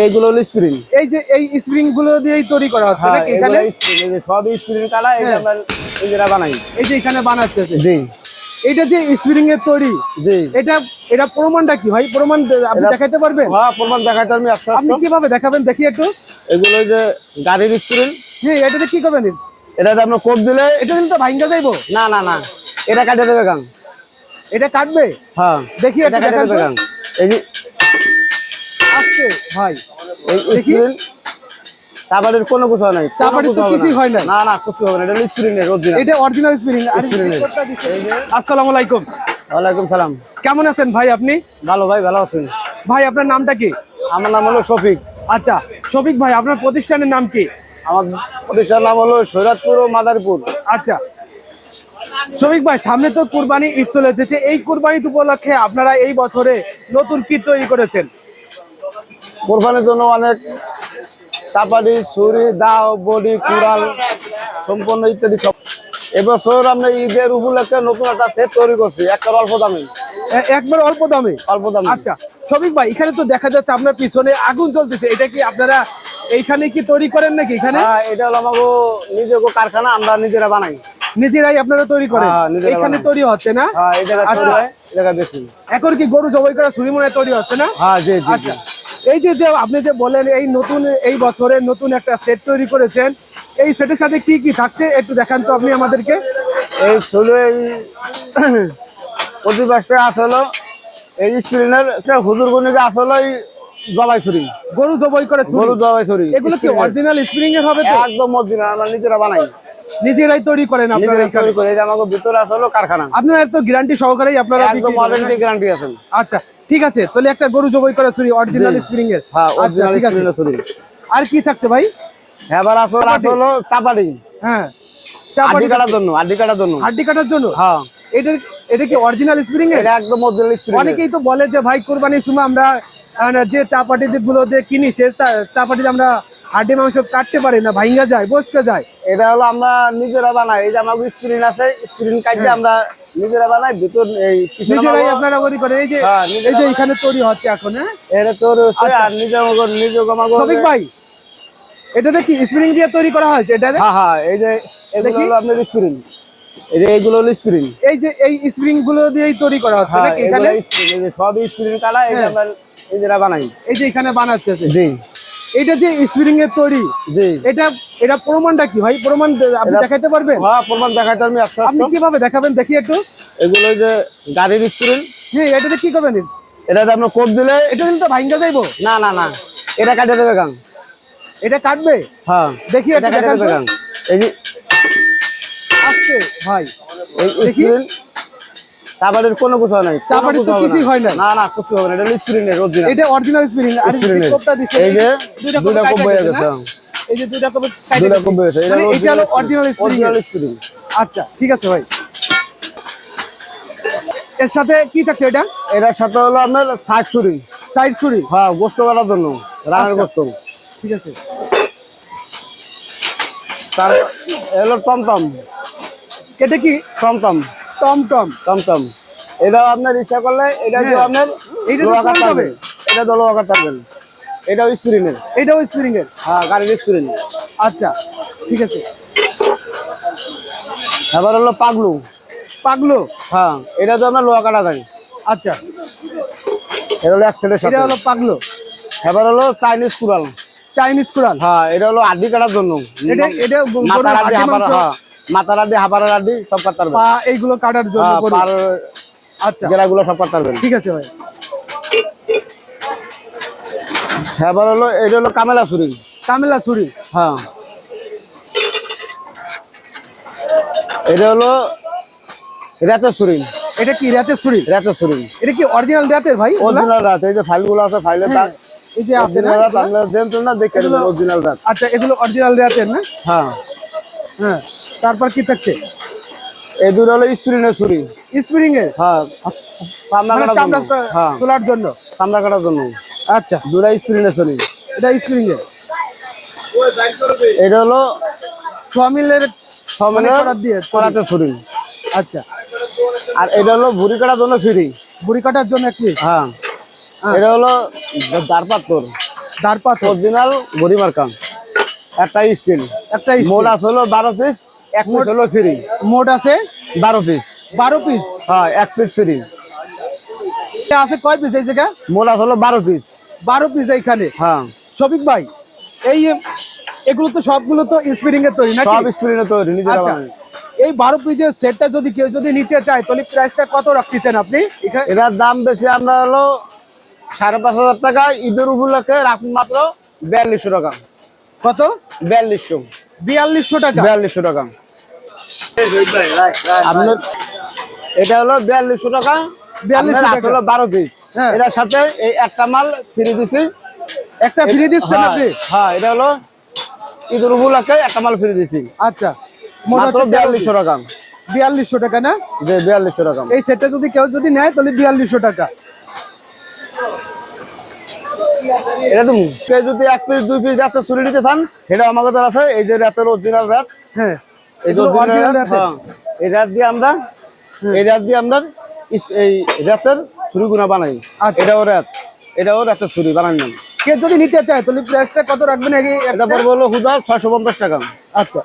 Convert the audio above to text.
এইগুলো হলো স্প্রিং। এই যে এই স্প্রিং গুলো দিয়েই তৈরি করা হচ্ছে নাকি এখানে? স্প্রিং, এই যে সব স্প্রিং কালা, এই যে আমরা নিজেরা বানাই। এই যে এখানে বানাচ্ছে। জি। এটা যে স্প্রিং এর তৈরি, জি। এটা প্রমাণটা কি ভাই? প্রমাণ আপনি দেখাতে পারবেন? হ্যাঁ, প্রমাণ দেখাইতে আমি 100। আপনি কিভাবে দেখাবেন দেখি একটু? এগুলো ওই যে গাড়ির স্প্রিং। হ্যাঁ, এটাতে কি করবেন? এটাতে আমরা কোপ দিলে এটা কিন্তু ভাঙা যাইবো? না না না, এটা কাটে দেবে গান। এটা কাটবে? হ্যাঁ, দেখি এটা কাটে দেবে গান। এই যে আজকে ভাই এই স্প্রিং চাপাটির কোনো কিছু হয় নাই। চাপাটি তো কিছুই হয় না। না না, কিছু হবে না, এটা স্প্রিং এর অরিজিনাল। এটা অরিজিনাল স্প্রিং। আসসালামু আলাইকুম। ওয়ালাইকুম সালাম। কেমন আছেন ভাই আপনি? ভালো ভাই, ভালো আছেন। ভাই আপনার নামটা কি? আমার নাম হলো শফিক। আচ্ছা শফিক ভাই, আপনার প্রতিষ্ঠানের নাম কি? আমার প্রতিষ্ঠানের নাম হলো সৈরাদপুর ও মাদারীপুর। আচ্ছা শফিক ভাই, সামনে তো কুরবানি ঈদ চলে এসেছে, এই কুরবানি উপলক্ষে আপনারা এই বছরে নতুন কি তৈরি করেছেন? কোরবানির জন্য অনেক চাপাটি, ছুরি, দাও, বডি, কুড়াল সম্পূর্ণ ইত্যাদি সব। এবছর আমরা ঈদের উপলক্ষে নতুন একটা সেট তৈরি করছি, একটা অল্প দামে। একবার অল্প দামে? অল্প দামে। আচ্ছা শফিক ভাই, এখানে তো দেখা যাচ্ছে আপনার পিছনে আগুন জ্বলতেছে, এটা কি আপনারা এইখানে কি তৈরি করেন নাকি এখানে? হ্যাঁ, এটা হলো আমাকে নিজের কারখানা, আমরা নিজেরা বানাই। নিজেরাই আপনারা তৈরি করেন? এখানে তৈরি হচ্ছে না? হ্যাঁ, এই জায়গা বেশি। এখন কি গরু জবাই করা ছুরি মনে তৈরি হচ্ছে না? হ্যাঁ জি জি। আচ্ছা এই যে আপনি যে বলেন এই নতুন এই বছরে নতুন একটা সেট তৈরি করেছেন, এই সেটের সাথে কি কি থাকছে একটু দেখান তো আপনি আমাদেরকে। এই ছিল এই প্রতিবাসটা আসলো এই স্ক্রিনের হুজুর গণিকে আসলো এই জবাই ছুরি, গরু জবাই করে গরু জবাই ছুরি। এগুলো কি অরিজিনাল স্প্রিং এর হবে? একদম অরিজিনাল, আমরা নিজেরা বানাই। নিজেরাই তৈরি করেন আপনারা? নিজেরাই তৈরি করি, এটা আমাদের ভিতরে আসলো কারখানা। আপনারা তো গ্যারান্টি সহকারেই আপনারা? একদম ওয়ারেন্টি গ্যারান্টি আছে। আচ্ছা ঠিক আছে, তাহলে একটা গরু জবাই করা ছুরি অরিজিনাল স্প্রিং এর। হ্যাঁ, অরিজিনাল স্প্রিং এর ছুরি। আর কি থাকছে ভাই? এবার আসলো চাপাটি। হ্যাঁ, চাপাটি কাটার জন্য, হাড্ডি কাটার জন্য। হাড্ডি কাটার জন্য? হ্যাঁ। এটা কি অরিজিনাল স্প্রিং এর? এটা একদম অরিজিনাল স্প্রিং। অনেকেই তো বলে যে ভাই কুরবানির সময় আমরা যে চাপাটি গুলো দিয়ে কিনি, সে চাপাটি আমরা হাড্ডি মাংস কাটতে পারি না, ভাঙা যায়, বসতে যায়। এটা হলো আমরা নিজেরা বানাই, এই যে আমাদের স্ক্রিন আছে, স্ক্রিন কাটতে আমরা নিজেরা বানাই। ভিতর এই নিজেরাই আপনারা তৈরি করেন? এই যে এখানে তৈরি হচ্ছে এখন? হ্যাঁ, এটা তৈরি হচ্ছে। আর নিজে শফিক ভাই, এটাতে কি স্প্রিং দিয়ে তৈরি করা হয়েছে? এটা হ্যাঁ হ্যাঁ, এই যে এগুলো হলো আপনার স্প্রিং। এই যে এইগুলো হলো স্প্রিং। এই যে এই স্প্রিং গুলো দিয়েই তৈরি করা হচ্ছে নাকি এখানে? এই যে সব স্প্রিং কালা, এই যে আমরা নিজেরা বানাই। এই যে এখানে বানাচ্ছে। জি। এটা যে স্প্রিং এর তৈরি, জি, এটা প্রমাণটা কি ভাই? প্রমাণ আপনি দেখাতে পারবেন? হ্যাঁ, প্রমাণ দেখাইতে আমি 100। আপনি কিভাবে দেখাবেন দেখি একটু? এগুলো ওই যে গাড়ির স্প্রিং। হ্যাঁ, এটাতে কি করবেন? এটাতে আমরা কোপ দিলে এটা কিন্তু ভাঙা যাইবো? না না না, এটা কাটে দেবে গান। এটা কাটবে? হ্যাঁ, দেখি এটা কাটে দেবে গান। এই যে আজকে ভাই এই স্প্রিং চাপাটির কোনো কিছু হয় নাই। চাপাটি তো কিছুই হয় না। না না, কিছু হবে না, এটা স্প্রিং এর অরিজিনাল। এটা অরিজিনাল স্প্রিং। আর এই কোপটা দিছে, এই যে দুইটা কোপ হয়ে গেছে। এই যে দুইটা কোপ হয়েছে, এটা হলো অরিজিনাল স্প্রিং। আচ্ছা ঠিক আছে ভাই। এর সাথে কি থাকছে এটা? এটার সাথে হলো আপনার সাইড ছুরি। সাইড ছুরি? হ্যাঁ, গোস্ত কাটার জন্য, রানের গোস্ত। ঠিক আছে। তার এলো টমটম। এটা কি? টমটম। টমটম? টমটম। এটা আপনার ইচ্ছা করলে এটা যে আপনার লোহা কাটতে হবে, এটা তো লোহা কাটতে পারবেন। এটাও স্প্রিং এর। এটাও স্প্রিং এর? হ্যাঁ, গাড়ির স্প্রিং। আচ্ছা ঠিক আছে। এবার হলো পাগলু। পাগলু? হ্যাঁ, এটা তো আপনার লোহা কাটা যায়। আচ্ছা, এটা হলো এক সাইডের সাথে। এটা হলো পাগলু। এবার হলো চাইনিজ কুড়াল। চাইনিজ কুড়াল? হ্যাঁ, এটা হলো হাড্ডি কাটার জন্য। এটা মাথার হাড্ডি, মাথার হাড্ডি, হাঁপাড়ের হাড্ডি সব কাটতে পারবেন। পা এইগুলো কাটার জন্য? আচ্ছা, জেলাগুলো সব কাটতে পারবেন। ঠিক আছে ভাই। এবার হলো এটা হলো কামেলা ছুরি। কামেলা ছুরি? হ্যাঁ, এটা হলো রাতের ছুরি। এটা কি রাতের ছুরি? রাতের ছুরি। এটা কি অরিজিনাল রাতের ভাই? অরিজিনাল রাত। এই যে ফাইলগুলো আছে, ফাইলের দাগ। এই যে অরিজিনাল রাত, আমরা জানতো না, দেখে দিবেন অরিজিনাল রাত। আচ্ছা, এগুলো অরিজিনাল রাতের না? হ্যাঁ হ্যাঁ। তারপর কি থাকছে? এই দুটো হলো স্প্রিং এর ছুরি। স্প্রিং এর? হ্যাঁ, সামনা কাটার জন্য। হ্যাঁ, তোলার জন্য, সামনা কাটার জন্য। আচ্ছা, দুটো স্প্রিং এর ছুরি। এটা স্প্রিং এর। এটা হলো সমিলের করাতে ছুরি। আচ্ছা, আর এটা হলো ভুড়ি কাটার জন্য ফ্রি। বুড়ি কাটার জন্য কি? হ্যাঁ, এটা হলো দাঁড় পাথর। ধার পাথর অরিজিনাল গড়ি মার্কা, একটা স্টিল, একটা মোট আছে হলো 12 পিস, এক পিস হলো ফ্রি। মোট আছে 12 পিস, 12 পিস। হ্যাঁ এক পিস ফ্রি। আছে কয় পিস এই জায়গা? মোট আছে হলো 12 পিস। 12 পিস এইখানে। হ্যাঁ শফিক ভাই, এই এগুলো তো সবগুলো তো স্পিরিং এর তৈরি নাকি? সব স্প্রিং তৈরি, নিজেরা আচ্ছা, বানাই। এই 12 পিসের সেটটা যদি কেউ যদি নিতে চায় তাহলে প্রাইসটা কত রাখতেছেন আপনি এখানে? এটার দাম বেশি, আমরা হলো 5,500 টাকা, ঈদের উপলক্ষে রাখুন মাত্র 4200 টাকা। কত? 4200, 4200 টাকা। 4200 টাকা। আপনার এটা হলো 4200 টাকা, 4200 আপনার টাকা। হলো 12 পিস। হ্যাঁ। এটার সাথে এই একটা মাল ফ্রি দিছি। একটা ফ্রি দিচ্ছেন হ্যাঁ, আপনি? হ্যাঁ, এটা হলো ঈদের উপলক্ষে একটা মাল ফ্রি দিছি, আচ্ছা, মোট মাত্র হচ্ছে 4200 টাকা। 4200 টাকা না? যে 4200 টাকা। এই সেটটা যদি কেউ যদি নেয় তাহলে 4200 টাকা। এটা তো কেউ যদি 1 পিস 2 পিস রাতে চুরি নিতে চান, এটা আমার কাছে আছে। এই যে রাতের অরিজিনাল রাত, হ্যাঁ, এই যে এগুলো original original রাত, রাতের। হ্যাঁ, এই রাত দিয়ে আমরা এই রাত দিয়ে আমরা এই রাতের ছুরি গুনা বানাই। আচ্ছা। এটাও রাতের ছুরি বানাই না। কেউ যদি নিতে চায় তাহলে প্রাইসটা কত রাখবেন? এটা পড়বে হলো হুদা 650 টাকা। আচ্ছা,